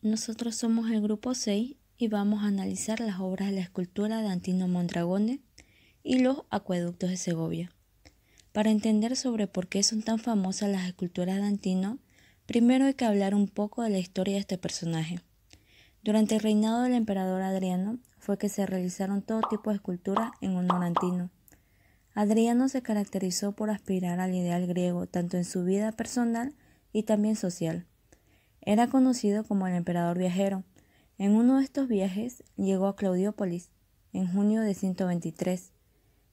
Nosotros somos el grupo 6 y vamos a analizar las obras de la escultura de Antino Mondragone y los acueductos de Segovia. Para entender sobre por qué son tan famosas las esculturas de Antino, primero hay que hablar un poco de la historia de este personaje. Durante el reinado del emperador Adriano fue que se realizaron todo tipo de esculturas en honor a Antino. Adriano se caracterizó por aspirar al ideal griego tanto en su vida personal y también social. Era conocido como el emperador viajero. En uno de estos viajes llegó a Claudiópolis en junio de 123,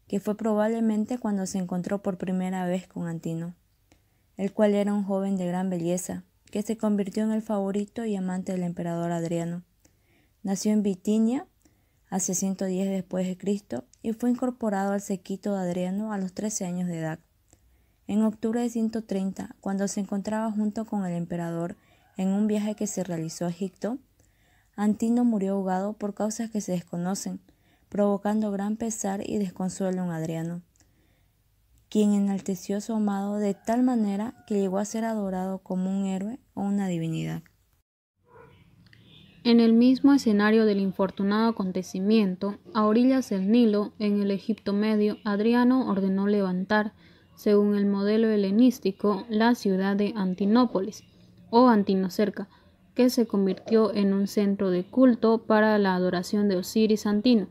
que fue probablemente cuando se encontró por primera vez con Antino, el cual era un joven de gran belleza, que se convirtió en el favorito y amante del emperador Adriano. Nació en Bitinia hacia 110 después de Cristo y fue incorporado al séquito de Adriano a los 13 años de edad. En octubre de 130, cuando se encontraba junto con el emperador en un viaje que se realizó a Egipto, Antino murió ahogado por causas que se desconocen, provocando gran pesar y desconsuelo en Adriano, quien enalteció a su amado de tal manera que llegó a ser adorado como un héroe o una divinidad. En el mismo escenario del infortunado acontecimiento, a orillas del Nilo, en el Egipto Medio, Adriano ordenó levantar, según el modelo helenístico, la ciudad de Antinópolis, o Antinocerca, que se convirtió en un centro de culto para la adoración de Osiris Antino.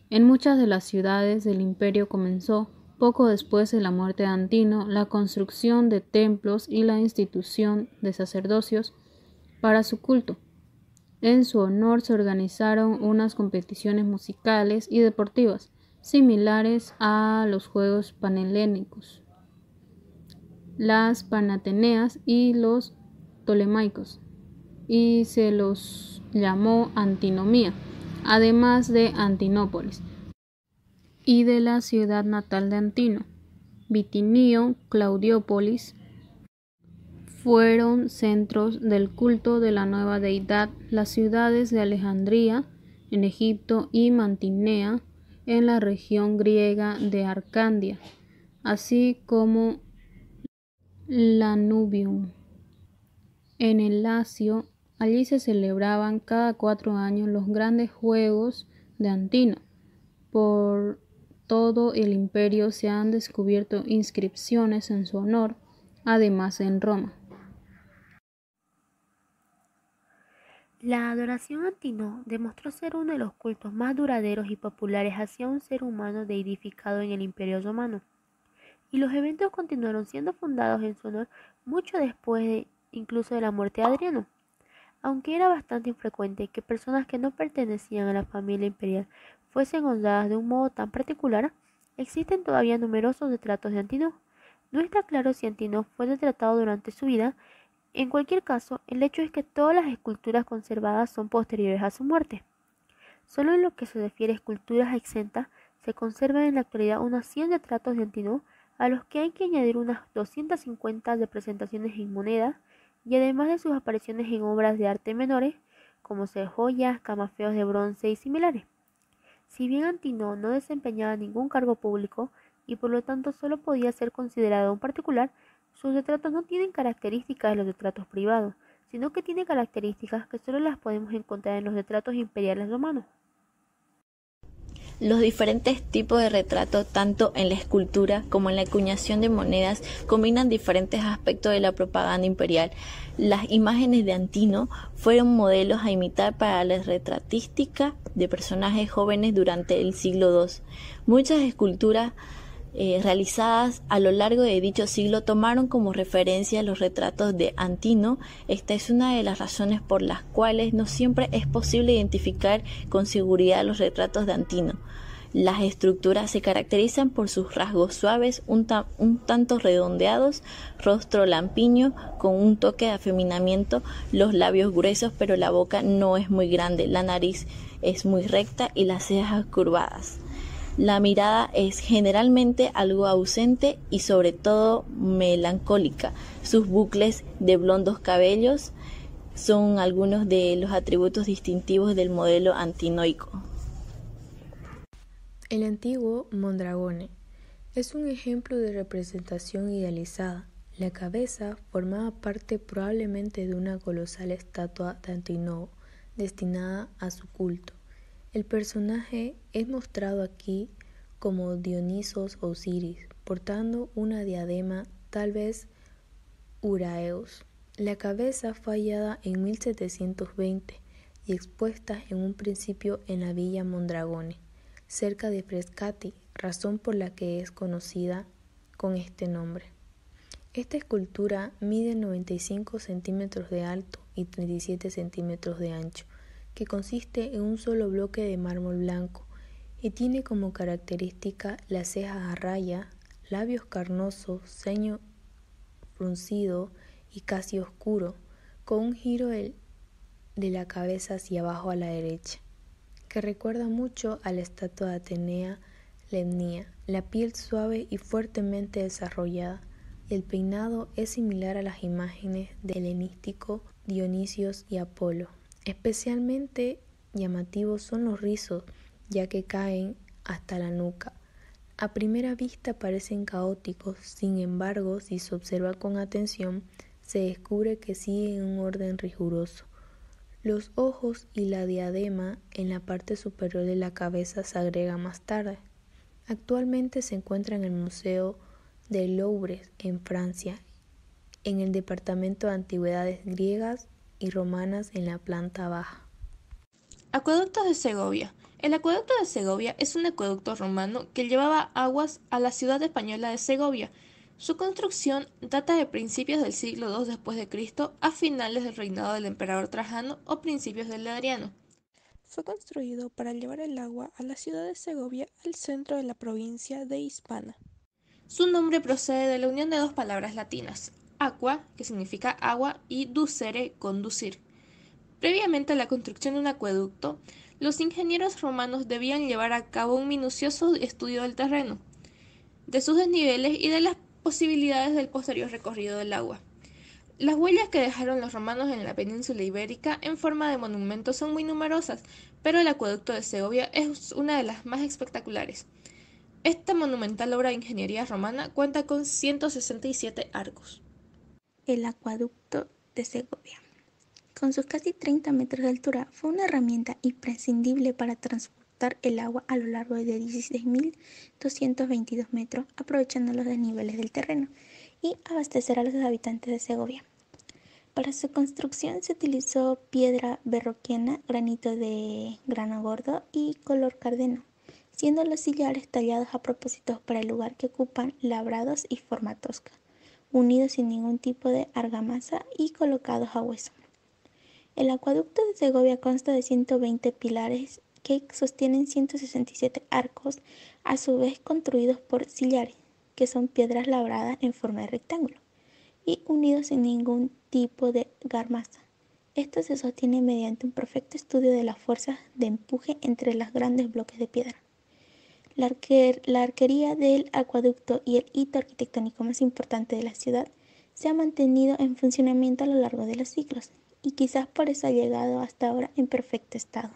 En muchas de las ciudades del imperio comenzó, poco después de la muerte de Antino, la construcción de templos y la institución de sacerdocios para su culto. En su honor se organizaron unas competiciones musicales y deportivas, similares a los Juegos Panhelénicos, las Panateneas y los Ptolemaicos, y se los llamó Antinomía, además de Antinópolis, y de la ciudad natal de Antino, Bitinio, Claudiópolis, fueron centros del culto de la nueva deidad. Las ciudades de Alejandría, en Egipto, y Mantinea, en la región griega de Arcadia, así como Lanuvium, en el Lacio. Allí se celebraban cada 4 años los grandes juegos de Antino. Por todo el imperio se han descubierto inscripciones en su honor, además en Roma. La adoración a Antino demostró ser uno de los cultos más duraderos y populares hacia un ser humano deidificado en el Imperio Romano, y los eventos continuaron siendo fundados en su honor mucho después incluso de la muerte de Adriano. Aunque era bastante infrecuente que personas que no pertenecían a la familia imperial fuesen honradas de un modo tan particular, existen todavía numerosos retratos de Antino. No está claro si Antino fue retratado durante su vida. En cualquier caso, el hecho es que todas las esculturas conservadas son posteriores a su muerte. Solo en lo que se refiere a esculturas exentas, se conservan en la actualidad unos 100 retratos de Antino, a los que hay que añadir unas 250 representaciones en moneda, y además de sus apariciones en obras de arte menores, como ser joyas, camafeos de bronce y similares. Si bien Antino no desempeñaba ningún cargo público, y por lo tanto solo podía ser considerado un particular, sus retratos no tienen características de los retratos privados, sino que tienen características que solo las podemos encontrar en los retratos imperiales romanos. Los diferentes tipos de retratos, tanto en la escultura como en la acuñación de monedas, combinan diferentes aspectos de la propaganda imperial. Las imágenes de Antino fueron modelos a imitar para la retratística de personajes jóvenes durante el siglo II. Muchas esculturas realizadas a lo largo de dicho siglo tomaron como referencia los retratos de Antino. Esta es una de las razones por las cuales no siempre es posible identificar con seguridad los retratos de Antino. Las estructuras se caracterizan por sus rasgos suaves, un tanto redondeados, rostro lampiño con un toque de afeminamiento, los labios gruesos pero la boca no es muy grande, la nariz es muy recta y las cejas curvadas. La mirada es generalmente algo ausente y sobre todo melancólica. Sus bucles de blondos cabellos son algunos de los atributos distintivos del modelo antinoico. El antiguo Mondragone es un ejemplo de representación idealizada. La cabeza formaba parte probablemente de una colosal estatua de Antínoo destinada a su culto. El personaje es mostrado aquí como Dionisos Osiris, portando una diadema, tal vez Uraeus. La cabeza fue hallada en 1720 y expuesta en un principio en la villa Mondragone, cerca de Frascati, razón por la que es conocida con este nombre. Esta escultura mide 95 centímetros de alto y 37 centímetros de ancho, que consiste en un solo bloque de mármol blanco y tiene como característica las cejas a raya, labios carnosos, ceño fruncido y casi oscuro, con un giro de la cabeza hacia abajo a la derecha, que recuerda mucho a la estatua de Atenea Lemnia. La piel suave y fuertemente desarrollada, y el peinado es similar a las imágenes del helenístico Dionisios y Apolo. Especialmente llamativos son los rizos, ya que caen hasta la nuca. A primera vista parecen caóticos, sin embargo, si se observa con atención, se descubre que siguen un orden riguroso. Los ojos y la diadema en la parte superior de la cabeza se agregan más tarde. Actualmente se encuentra en el Museo del Louvre en Francia, en el departamento de antigüedades griegas y romanas en la planta baja. Acueductos de Segovia. El acueducto de Segovia es un acueducto romano que llevaba aguas a la ciudad española de Segovia. Su construcción data de principios del siglo II después de Cristo a finales del reinado del emperador Trajano o principios del Adriano. Fue construido para llevar el agua a la ciudad de Segovia, al centro de la provincia de Hispana. Su nombre procede de la unión de dos palabras latinas, aqua, que significa agua, y ducere, conducir. Previamente a la construcción de un acueducto, los ingenieros romanos debían llevar a cabo un minucioso estudio del terreno, de sus desniveles y de las posibilidades del posterior recorrido del agua. Las huellas que dejaron los romanos en la península ibérica en forma de monumentos son muy numerosas, pero el acueducto de Segovia es una de las más espectaculares. Esta monumental obra de ingeniería romana cuenta con 167 arcos. El acueducto de Segovia. Con sus casi 30 metros de altura, fue una herramienta imprescindible para transportar el agua a lo largo de 16.222 metros, aprovechando los desniveles del terreno, y abastecer a los habitantes de Segovia. Para su construcción se utilizó piedra berroquiana, granito de grano gordo y color cárdeno, siendo los sillares tallados a propósito para el lugar que ocupan, labrados y forma tosca, unidos sin ningún tipo de argamasa y colocados a hueso. El acueducto de Segovia consta de 120 pilares que sostienen 167 arcos, a su vez construidos por sillares, que son piedras labradas en forma de rectángulo, y unidos sin ningún tipo de argamasa. Esto se sostiene mediante un perfecto estudio de las fuerzas de empuje entre los grandes bloques de piedra. La arquería del acueducto y el hito arquitectónico más importante de la ciudad se ha mantenido en funcionamiento a lo largo de los siglos, y quizás por eso ha llegado hasta ahora en perfecto estado.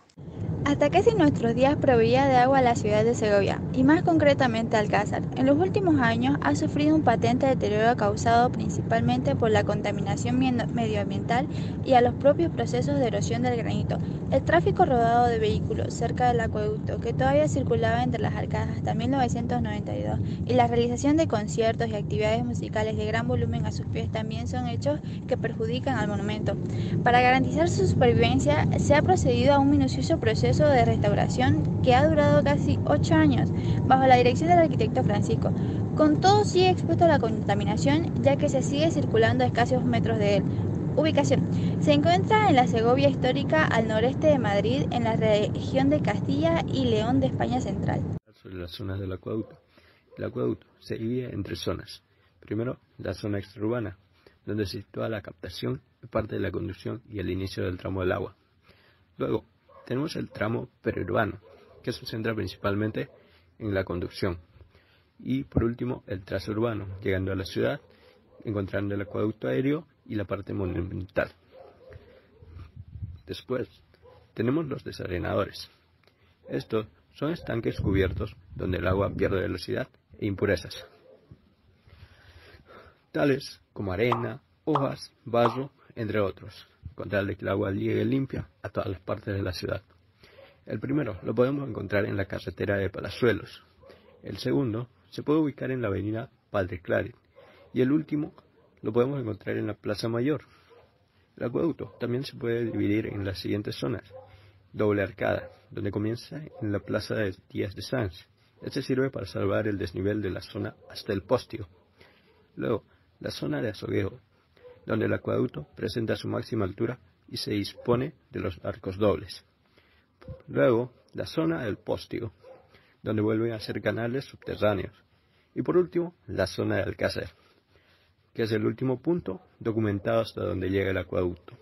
Hasta casi nuestros días proveía de agua a la ciudad de Segovia, y más concretamente Alcázar. En los últimos años ha sufrido un patente deterioro causado principalmente por la contaminación medioambiental y a los propios procesos de erosión del granito. El tráfico rodado de vehículos cerca del acueducto, que todavía circulaba entre las arcadas hasta 1992, y la realización de conciertos y actividades musicales de gran volumen a sus pies también son hechos que perjudican al monumento. Para garantizar su supervivencia, se ha procedido a un minucioso proceso de restauración que ha durado casi 8 años, bajo la dirección del arquitecto Francisco. Con todo, sigue expuesto a la contaminación, ya que se sigue circulando a escasos metros de él. Ubicación. Se encuentra en la Segovia histórica, al noreste de Madrid, en la región de Castilla y León de España central. Sobre las zonas del acueducto. El acueducto se divide en 3 zonas. Primero, la zona extraurbana, donde se sitúa la captación, parte de la conducción y el inicio del tramo del agua. Luego, tenemos el tramo periurbano, que se centra principalmente en la conducción. Y por último, el transurbano, llegando a la ciudad, encontrando el acueducto aéreo y la parte monumental. Después, tenemos los desarenadores. Estos son estanques cubiertos donde el agua pierde velocidad e impurezas, tales como como arena, hojas, barro, entre otros, con tal de que el agua llegue limpia a todas las partes de la ciudad. El primero lo podemos encontrar en la carretera de Palazuelos. El segundo se puede ubicar en la avenida Padre Claret. Y el último lo podemos encontrar en la Plaza Mayor. El acueducto también se puede dividir en las siguientes zonas. Doble arcada, donde comienza en la Plaza de Díaz de Sanz. Este sirve para salvar el desnivel de la zona hasta el Postio. Luego, la zona de Azoguejo, donde el acueducto presenta su máxima altura y se dispone de los arcos dobles. Luego, la zona del Postio, donde vuelven a ser canales subterráneos. Y por último, la zona de Alcácer, que es el último punto documentado hasta donde llega el acueducto.